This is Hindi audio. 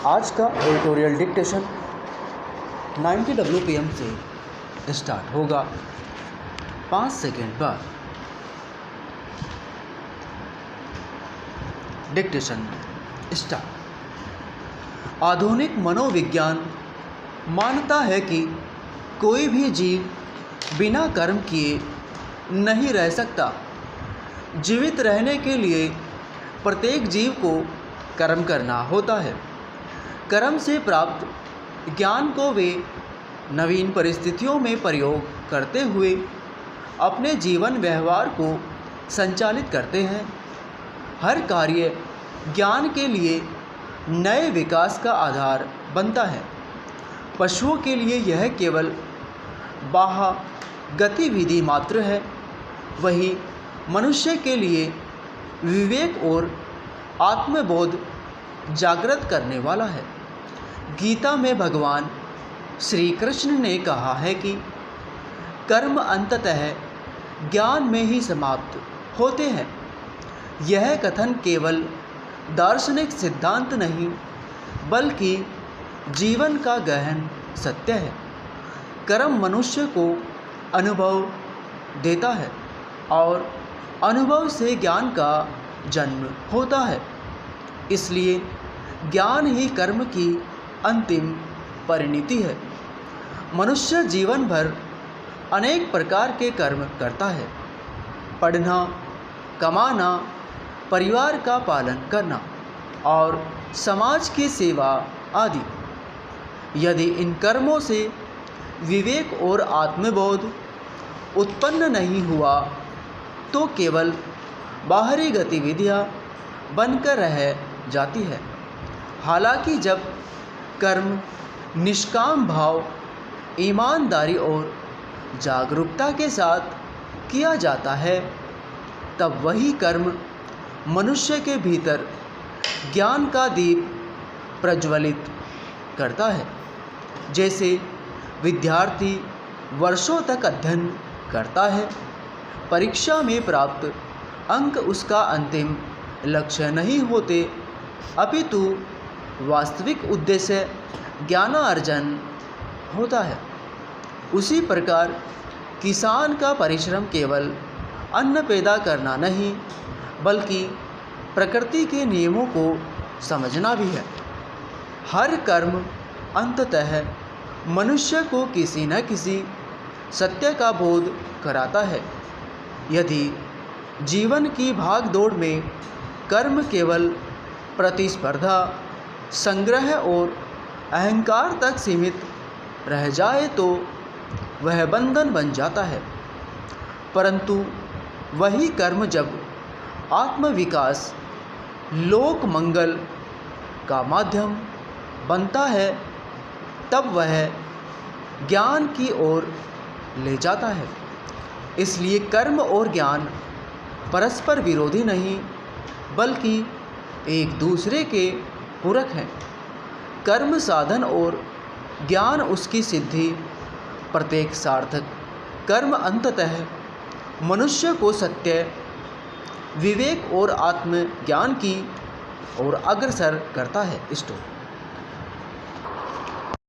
आज का एडिटोरियल डिक्टेशन 90 WPM से स्टार्ट होगा। 5 सेकेंड बाद डिक्टेशन स्टार्ट। आधुनिक मनोविज्ञान मानता है कि कोई भी जीव बिना कर्म किए नहीं रह सकता। जीवित रहने के लिए प्रत्येक जीव को कर्म करना होता है। कर्म से प्राप्त ज्ञान को वे नवीन परिस्थितियों में प्रयोग करते हुए अपने जीवन व्यवहार को संचालित करते हैं। हर कार्य ज्ञान के लिए नए विकास का आधार बनता है। पशुओं के लिए यह केवल बाह्य गतिविधि मात्र है, वही मनुष्य के लिए विवेक और आत्मबोध जागृत करने वाला है। गीता में भगवान श्री कृष्ण ने कहा है कि कर्म अंततः ज्ञान में ही समाप्त होते हैं। यह कथन केवल दार्शनिक सिद्धांत नहीं बल्कि जीवन का गहन सत्य है। कर्म मनुष्य को अनुभव देता है और अनुभव से ज्ञान का जन्म होता है। इसलिए ज्ञान ही कर्म की अंतिम परिणति है। मनुष्य जीवन भर अनेक प्रकार के कर्म करता है। पढ़ना, कमाना, परिवार का पालन करना और समाज की सेवा आदि। यदि इन कर्मों से विवेक और आत्मबोध उत्पन्न नहीं हुआ तो केवल बाहरी गतिविधियां बनकर रह जाती है। हालांकि जब कर्म निष्काम भाव, ईमानदारी और जागरूकता के साथ किया जाता है तब वही कर्म मनुष्य के भीतर ज्ञान का दीप प्रज्वलित करता है। जैसे विद्यार्थी वर्षों तक अध्ययन करता है, परीक्षा में प्राप्त अंक उसका अंतिम लक्ष्य नहीं होते, अपितु वास्तविक उद्देश्य ज्ञानार्जन होता है। उसी प्रकार किसान का परिश्रम केवल अन्न पैदा करना नहीं बल्कि प्रकृति के नियमों को समझना भी है। हर कर्म अंततः मनुष्य को किसी न किसी सत्य का बोध कराता है। यदि जीवन की भागदौड़ में कर्म केवल प्रतिस्पर्धा, संग्रह और अहंकार तक सीमित रह जाए तो वह बंधन बन जाता है। परंतु वही कर्म जब आत्मविकास, लोक मंगल का माध्यम बनता है तब वह ज्ञान की ओर ले जाता है। इसलिए कर्म और ज्ञान परस्पर विरोधी नहीं बल्कि एक दूसरे के पूरक हैं। कर्म साधन और ज्ञान उसकी सिद्धि। प्रत्येक सार्थक कर्म अंततः मनुष्य को सत्य, विवेक और आत्मज्ञान की ओर अग्रसर करता है। स्टोरी।